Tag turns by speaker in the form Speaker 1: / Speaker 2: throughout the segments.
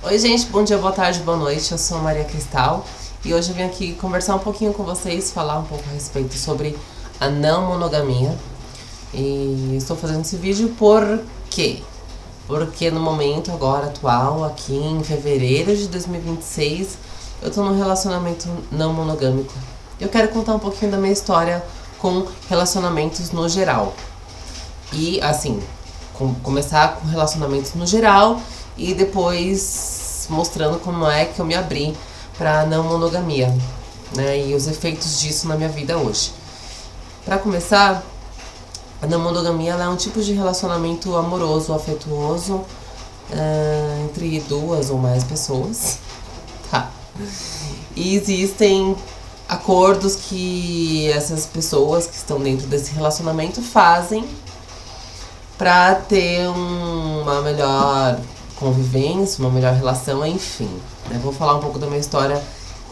Speaker 1: Oi gente, bom dia, boa tarde, boa noite, eu sou Maria Cristal e hoje eu vim aqui conversar um pouquinho com vocês, falar um pouco a respeito sobre a não monogamia. E estou fazendo esse vídeo por quê? Porque no momento agora atual, aqui em fevereiro de 2026, eu tô num relacionamento não monogâmico. Eu quero contar um pouquinho da minha história com relacionamentos no geral. E assim, começar com relacionamentos no geral e depois mostrando como é que eu me abri pra não monogamia, né? E os efeitos disso na minha vida hoje. Pra começar, a não monogamia ela é um tipo de relacionamento amoroso, afetuoso, entre duas ou mais pessoas, tá? E existem acordos que essas pessoas que estão dentro desse relacionamento fazem pra ter uma melhor convivência, uma melhor relação, enfim. Vou falar um pouco da minha história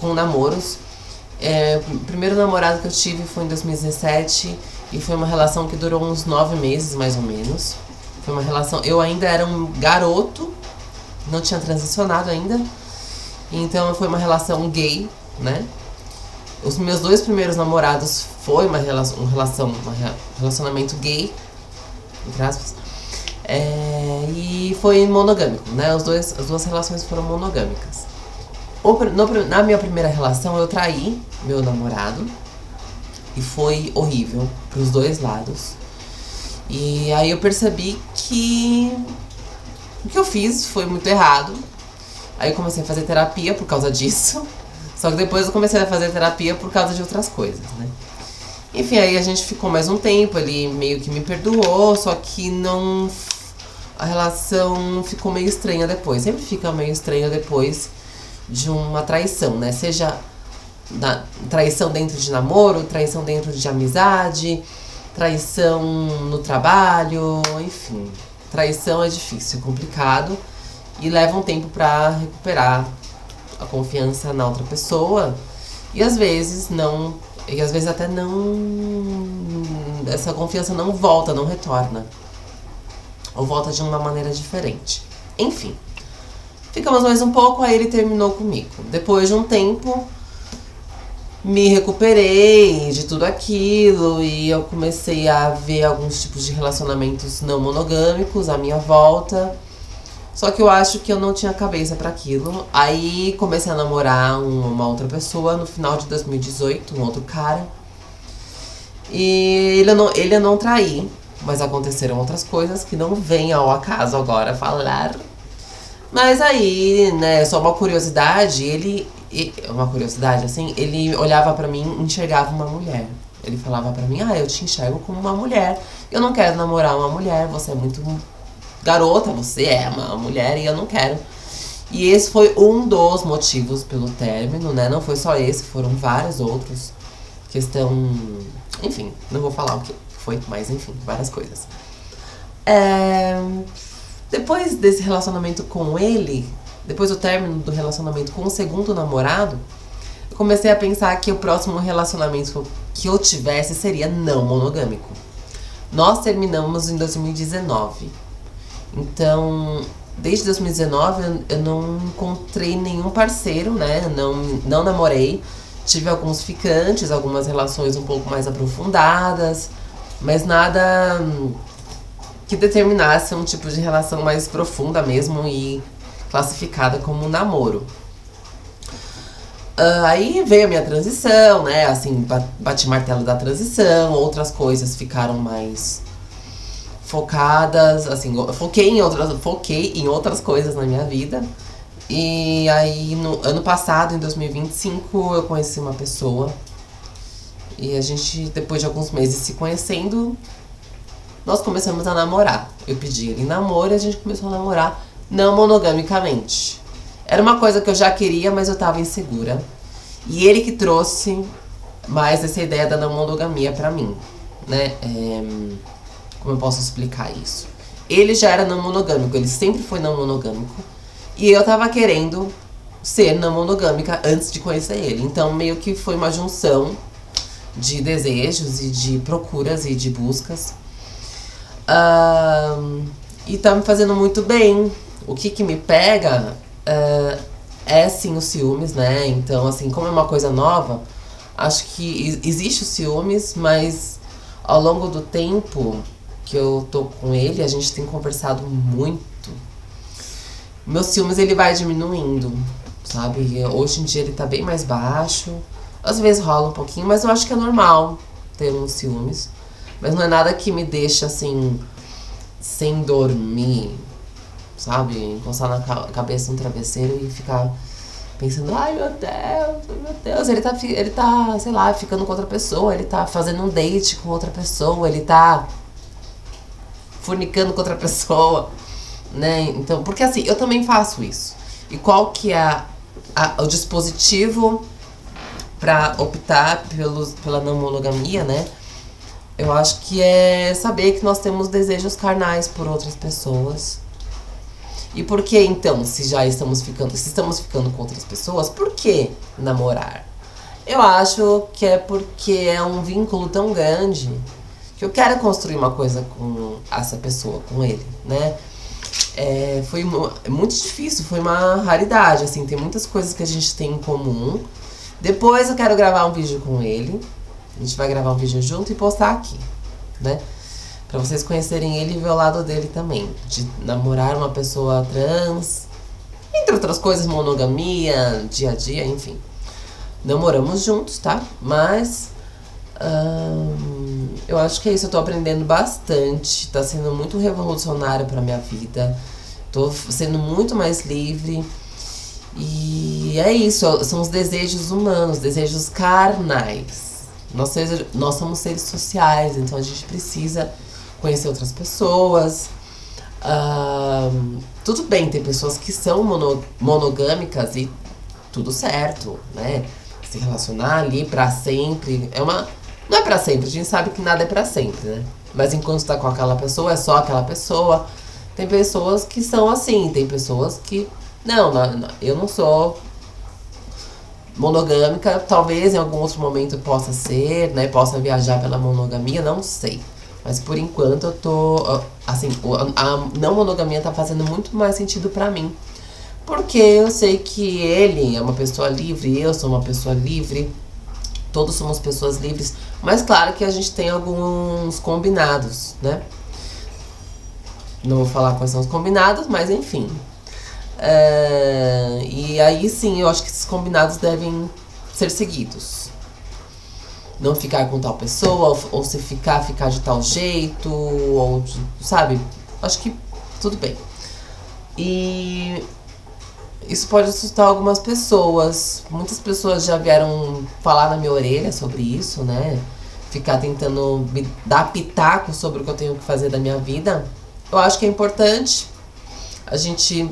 Speaker 1: com namoros. O primeiro namorado que eu tive foi em 2017 e foi uma relação que durou uns 9 meses, mais ou menos. Foi uma relação... Eu ainda era um garoto, não tinha transicionado ainda. Então foi uma relação gay, né? Os meus 2 primeiros namorados foi um relacionamento gay, entre aspas. E foi monogâmico, né? As duas relações foram monogâmicas. Na minha primeira relação eu traí meu namorado e foi horrível pros 2 lados. E aí eu percebi que o que eu fiz foi muito errado. Aí eu comecei a fazer terapia por causa disso. Só que depois eu comecei a fazer terapia por causa de outras coisas, né? Enfim, aí a gente ficou mais um tempo, ele meio que me perdoou, só que não... A relação ficou meio estranha depois. Sempre fica meio estranha depois de uma traição, né? Seja traição dentro de namoro, traição dentro de amizade, traição no trabalho, enfim. Traição é difícil, é complicado e leva um tempo pra recuperar a confiança na outra pessoa. E às vezes não... E às vezes até não... Essa confiança não volta, não retorna. Ou volta de uma maneira diferente. Enfim. Ficamos mais um pouco, aí ele terminou comigo. Depois de um tempo, me recuperei de tudo aquilo. E eu comecei a ver alguns tipos de relacionamentos não monogâmicos à minha volta. Só que eu acho que eu não tinha cabeça pra aquilo. Aí comecei a namorar uma outra pessoa no final de 2018, um outro cara. E ele eu não traí, mas aconteceram outras coisas que não vem ao acaso agora falar. Mas aí, né, só uma curiosidade, uma curiosidade assim, ele olhava pra mim e enxergava uma mulher. Ele falava pra mim, eu te enxergo como uma mulher. Eu não quero namorar uma mulher, você é muito... garota, você é uma mulher e eu não quero. E esse foi um dos motivos pelo término, né? Não foi só esse, foram vários outros. Questão... Enfim, não vou falar o que foi, mas enfim, várias coisas. Depois desse relacionamento com ele, depois do término do relacionamento com o segundo namorado, eu comecei a pensar que o próximo relacionamento que eu tivesse seria não monogâmico. Nós terminamos em 2019. Então, desde 2019 eu não encontrei nenhum parceiro, né? Não namorei. Tive alguns ficantes, algumas relações um pouco mais aprofundadas, mas nada que determinasse um tipo de relação mais profunda mesmo e classificada como um namoro. Aí veio a minha transição, né? Assim, bati martelo da transição, outras coisas ficaram mais focadas, assim, foquei em outras coisas na minha vida. E aí no ano passado, em 2025, eu conheci uma pessoa. E a gente, depois de alguns meses se conhecendo, nós começamos a namorar. Eu pedi ele em namoro e a gente começou a namorar não monogamicamente. Era uma coisa que eu já queria, mas eu tava insegura. E ele que trouxe mais essa ideia da não monogamia pra mim, né? Como eu posso explicar isso? Ele já era não monogâmico, ele sempre foi não monogâmico. E eu tava querendo ser não monogâmica antes de conhecer ele. Então meio que foi uma junção de desejos e de procuras e de buscas. E tá me fazendo muito bem. O que me pega é sim os ciúmes, né? Então, assim, como é uma coisa nova, acho que existe os ciúmes, mas ao longo do tempo que eu tô com ele, a gente tem conversado muito. Meus ciúmes, ele vai diminuindo, sabe? Hoje em dia ele tá bem mais baixo. Às vezes rola um pouquinho, mas eu acho que é normal ter uns ciúmes. Mas não é nada que me deixa, assim, sem dormir, sabe? Encostar na cabeça no travesseiro e ficar pensando, ai meu Deus, ele tá, sei lá, ficando com outra pessoa, ele tá fazendo um date com outra pessoa, ele tá fornicando com outra pessoa, né? Então, porque assim, eu também faço isso. E qual que é o dispositivo pra optar pela não monogamia, né? Eu acho que é saber que nós temos desejos carnais por outras pessoas. E por que então, se estamos ficando com outras pessoas, por que namorar? Eu acho que é porque é um vínculo tão grande que eu quero construir uma coisa com essa pessoa, com ele, né? Foi muito difícil, foi uma raridade, assim, tem muitas coisas que a gente tem em comum. Depois eu quero gravar um vídeo com ele. A gente vai gravar um vídeo junto e postar aqui, né? Pra vocês conhecerem ele e ver o lado dele também. De namorar uma pessoa trans, entre outras coisas, monogamia, dia a dia, enfim. Não moramos juntos, tá? Mas eu acho que é isso, eu tô aprendendo bastante. Tá sendo muito revolucionário pra minha vida. Tô sendo muito mais livre. E é isso, são os desejos humanos, desejos carnais. Nós somos seres sociais, então a gente precisa conhecer outras pessoas. Tudo bem, tem pessoas que são monogâmicas e tudo certo, né? Se relacionar ali pra sempre. Não é pra sempre, a gente sabe que nada é pra sempre, né? Mas enquanto tá com aquela pessoa, é só aquela pessoa. Tem pessoas que são assim, tem pessoas que... Não, eu não sou monogâmica, talvez em algum outro momento possa ser, né? Possa viajar pela monogamia, não sei. Mas por enquanto eu tô, assim, a não monogamia tá fazendo muito mais sentido pra mim. Porque eu sei que ele é uma pessoa livre, eu sou uma pessoa livre, todos somos pessoas livres. Mas claro que a gente tem alguns combinados, né? Não vou falar quais são os combinados, mas enfim. E aí sim, eu acho que esses combinados devem ser seguidos. Não ficar com tal pessoa, ou se ficar de tal jeito, ou sabe? Acho que tudo bem. E isso pode assustar algumas pessoas. Muitas pessoas já vieram falar na minha orelha sobre isso, né? Ficar tentando me dar pitaco sobre o que eu tenho que fazer da minha vida. Eu acho que é importante a gente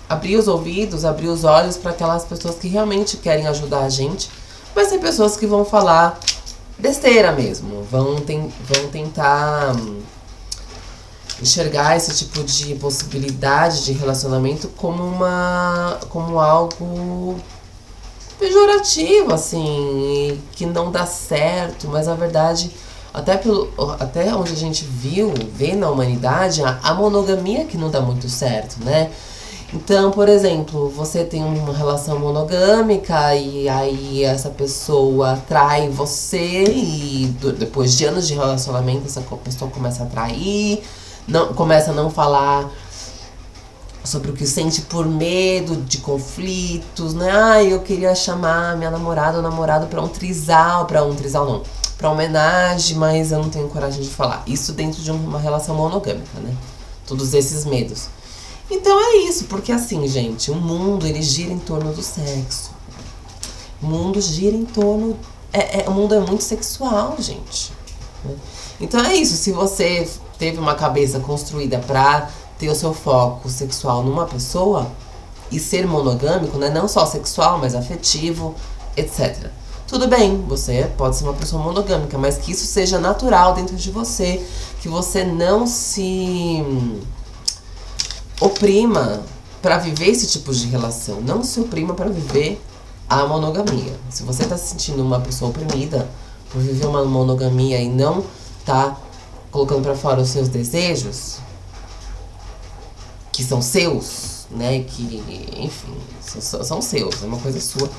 Speaker 1: abrir os ouvidos, abrir os olhos para aquelas pessoas que realmente querem ajudar a gente. Mas tem pessoas que vão falar besteira mesmo, vão tentar enxergar esse tipo de possibilidade de relacionamento como algo pejorativo, assim, que não dá certo. Mas a verdade, até onde a gente vê na humanidade, a monogamia que não dá muito certo, né? Então, por exemplo, você tem uma relação monogâmica e aí essa pessoa trai você e depois de anos de relacionamento essa pessoa começa a trair, começa a não falar sobre o que sente por medo de conflitos, né? Eu queria chamar minha namorada ou namorado pra um trisal não, pra homenagem, mas eu não tenho coragem de falar. Isso dentro de uma relação monogâmica, né? Todos esses medos. Então é isso, porque assim, gente, o mundo, ele gira em torno do sexo. O mundo gira em torno... o mundo é muito sexual, gente. Então é isso, se você teve uma cabeça construída pra ter o seu foco sexual numa pessoa e ser monogâmico, né? Não só sexual, mas afetivo, etc. Tudo bem, você pode ser uma pessoa monogâmica, mas que isso seja natural dentro de você, que você não se oprima pra viver esse tipo de relação. Não se oprima pra viver a monogamia. Se você tá se sentindo uma pessoa oprimida por viver uma monogamia e não tá colocando pra fora os seus desejos, que são seus, né? Que, enfim, são seus, é uma coisa sua.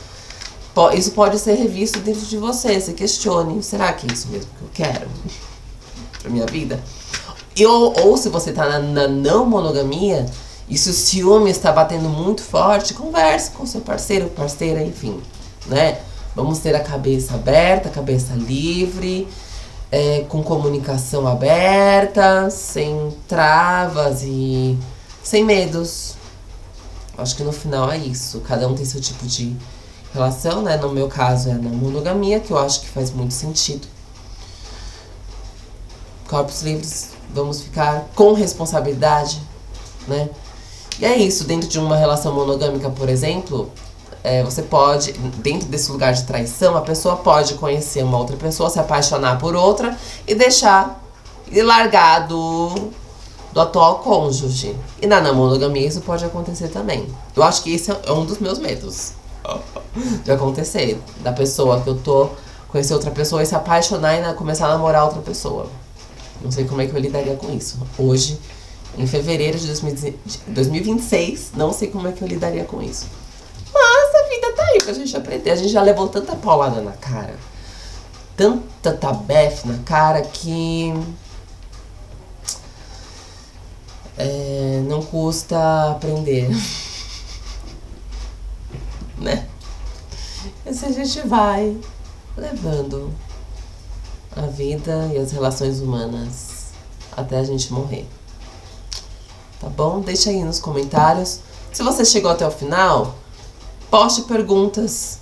Speaker 1: Isso pode ser revisto dentro de você. Se questione, será que é isso mesmo que eu quero pra minha vida? Ou se você tá na não monogamia e se o ciúme está batendo muito forte, converse com seu parceiro, parceira, enfim, né? Vamos ter a cabeça aberta, a cabeça livre, com comunicação aberta, sem travas e sem medos. Acho que no final é isso. Cada um tem seu tipo de relação, né? No meu caso é a não monogamia, que eu acho que faz muito sentido. Corpos livres, vamos ficar com responsabilidade, né? E é isso, dentro de uma relação monogâmica, por exemplo, você pode, dentro desse lugar de traição, a pessoa pode conhecer uma outra pessoa, se apaixonar por outra e largar do atual cônjuge. E na não monogamia isso pode acontecer também. Eu acho que esse é um dos meus medos de acontecer, da pessoa que eu tô, conhecer outra pessoa e se apaixonar e começar a namorar outra pessoa. Não sei como é que eu lidaria com isso. Hoje, em fevereiro de 2026, não sei como é que eu lidaria com isso. Mas a vida tá aí pra gente aprender. A gente já levou tanta paulada na cara, tanta tabefe na cara que não custa aprender. Né? E se a gente vai levando a vida e as relações humanas até a gente morrer. Tá bom? Deixa aí nos comentários. Se você chegou até o final, poste perguntas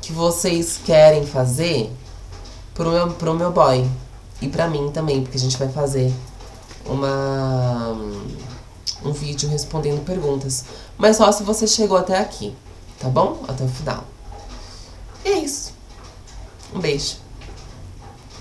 Speaker 1: que vocês querem fazer pro meu boy. E pra mim também, porque a gente vai fazer um vídeo respondendo perguntas. Mas só se você chegou até aqui, tá bom? Até o final. E é isso. Um beijo.